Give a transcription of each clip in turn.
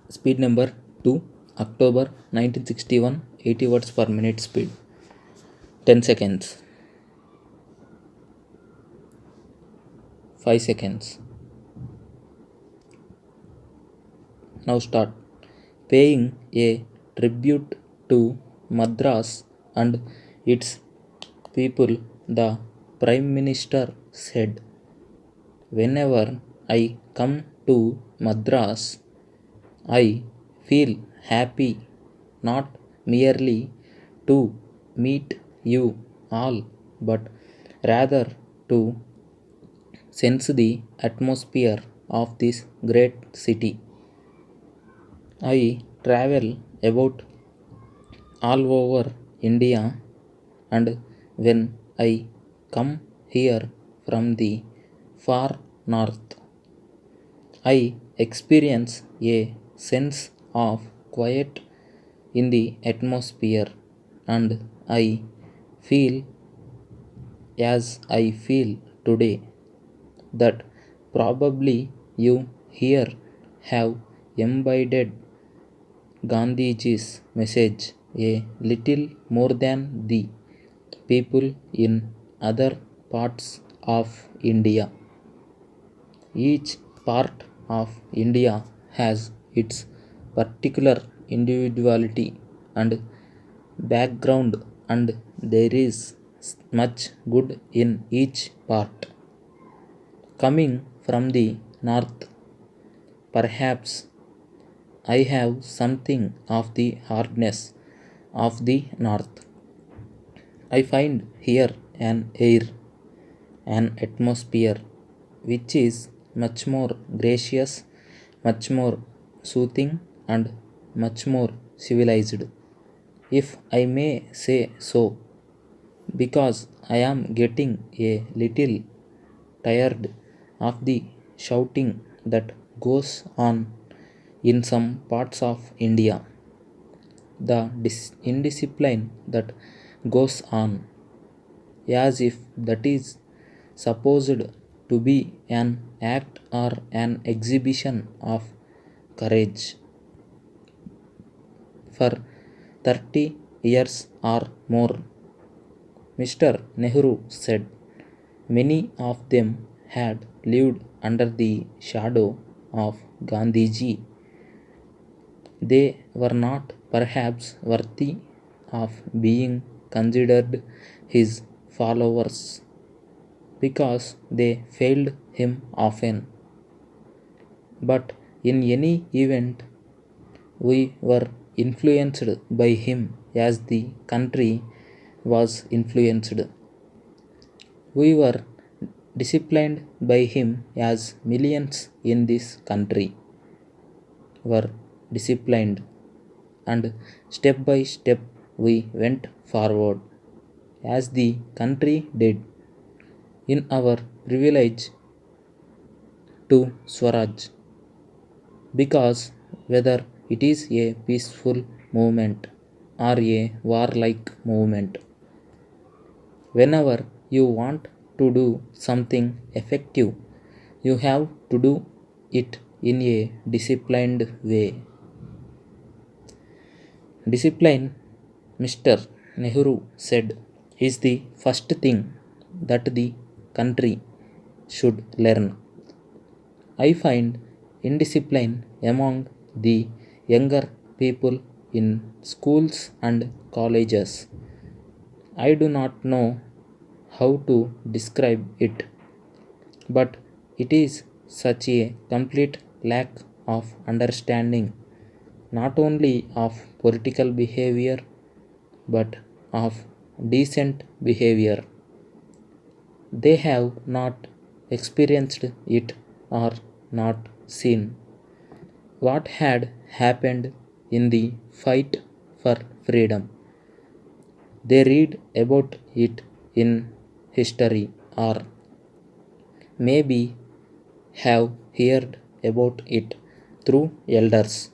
Speed number 2, October 1961, 80 words per minute speed. 10 seconds, 5 seconds. Now start. Paying a tribute to Madras and its people, the Prime Minister said, "Whenever I come to Madras, I feel happy not merely to meet you all, but rather to sense the atmosphere of this great city. I travel about all over India, and when I come here from the far north, I experience a sense of quiet in the atmosphere, and I feel as I feel today that probably you here have imbibed Gandhiji's message a little more than the people in other parts of India. Each part of India has its particular individuality and background, and there is much good in each part. Coming from the north, perhaps I have something of the hardness of the north. I find here an air, an atmosphere which is much more gracious, much more soothing, and much more civilized, if I may say so, because I am getting a little tired of the shouting that goes on in some parts of India, the indiscipline that goes on, as if that is supposed to be an act or an exhibition of courage. For 30 years or more, Mr. Nehru said, many of them had lived under the shadow of Gandhiji. They were not perhaps worthy of being considered his followers because they failed him often. But in any event, we were influenced by him as the country was influenced. We were disciplined by him as millions in this country were disciplined, and step by step we went forward as the country did in our privilege to Swaraj, because whether it is a peaceful movement or a warlike movement, whenever you want to do something effective, you have to do it in a disciplined way. Discipline, Mr. Nehru said, is the first thing that the country should learn. I find indiscipline among the younger people in schools and colleges. I do not know how to describe it, but it is such a complete lack of understanding not only of political behavior but of decent behavior. They have not experienced it or not seen what had happened in the fight for freedom. They read about it in history or maybe have heard about it through elders.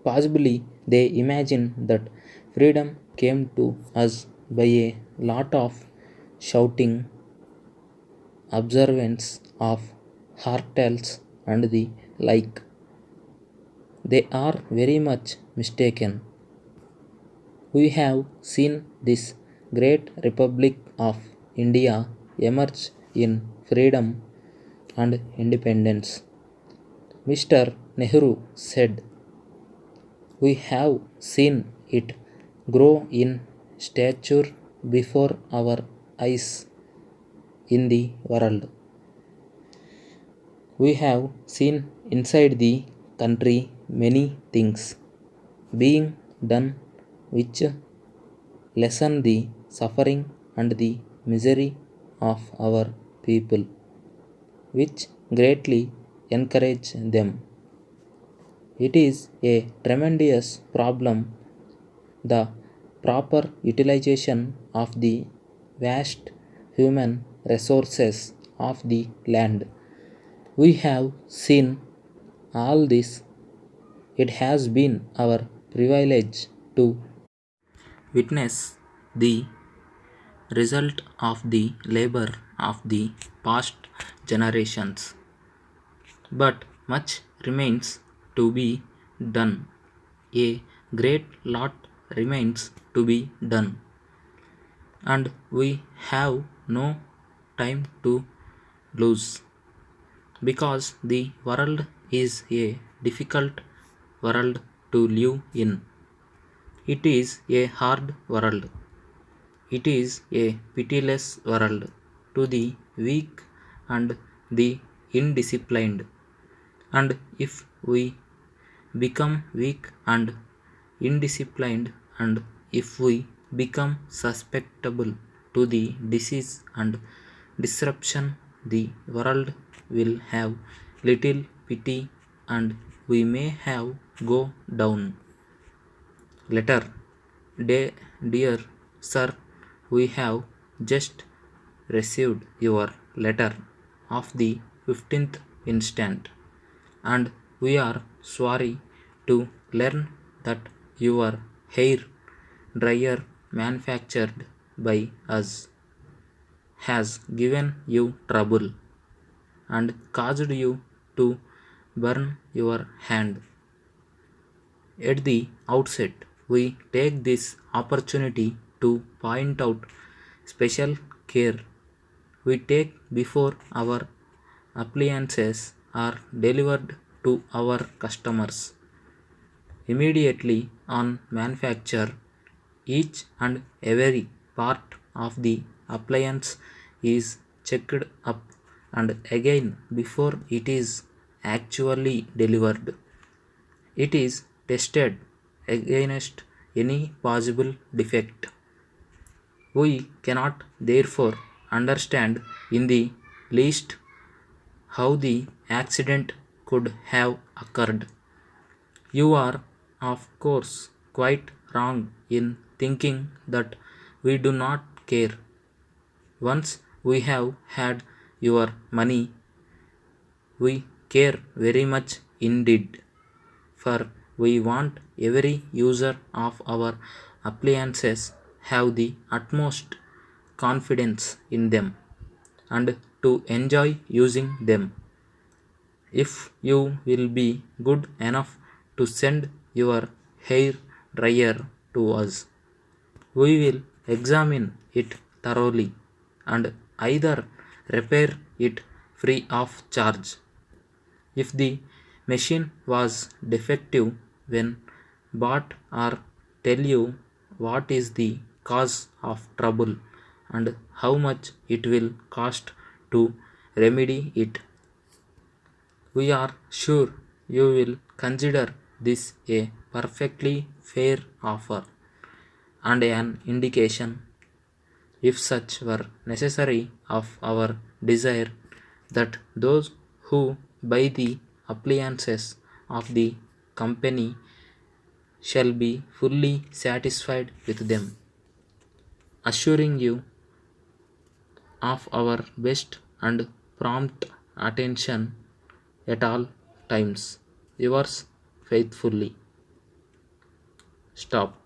Possibly they imagine that freedom came to us by a lot of shouting, observance of hartels, and the like. They are very much mistaken. We have seen this great Republic of India emerge in freedom and independence. Mr. Nehru said, we have seen it grow in stature before our eyes in the world. We have seen inside the country many things being done which lessen the suffering and the misery of our people, which greatly encourage them. It is a tremendous problem, the proper utilization of the vast human resources of the land. We have seen all this. It has been our privilege to witness the result of the labor of the past generations. But much remains to be done. A great lot remains to be done, and we have no time to lose because the world is a difficult world to live in. It is a hard world. It is a pitiless world to the weak and the indisciplined. And if we become weak and indisciplined, and if we become susceptible to the disease and disruption, the world will have little pity and we may have go down. Letter. Dear Sir, we have just received your letter of the 15th instant, and we are sorry to learn that your hair dryer manufactured by us has given you trouble and caused you to burn your hand. At the outset, we take this opportunity to point out special care we take before our appliances are delivered to our customers. Immediately on manufacture, each and every part of the appliance is checked up and again before it is actually delivered. It is tested against any possible defect. We cannot therefore understand in the least how the accident could have occurred. You are, of course, quite wrong in thinking that we do not care. Once we have had your money, we care very much indeed, for we want every user of our appliances have the utmost confidence in them and to enjoy using them. If you will be good enough to send your hair dryer to us, we will examine it thoroughly and either repair it free of charge. If the machine was defective when bought, or tell you what is the cause of trouble and how much it will cost to remedy it. We are sure you will consider this a perfectly fair offer and an indication, if such were necessary, of our desire that those who buy the appliances of the company shall be fully satisfied with them, assuring you of our best and prompt attention at all times. Yours faithfully. Stop.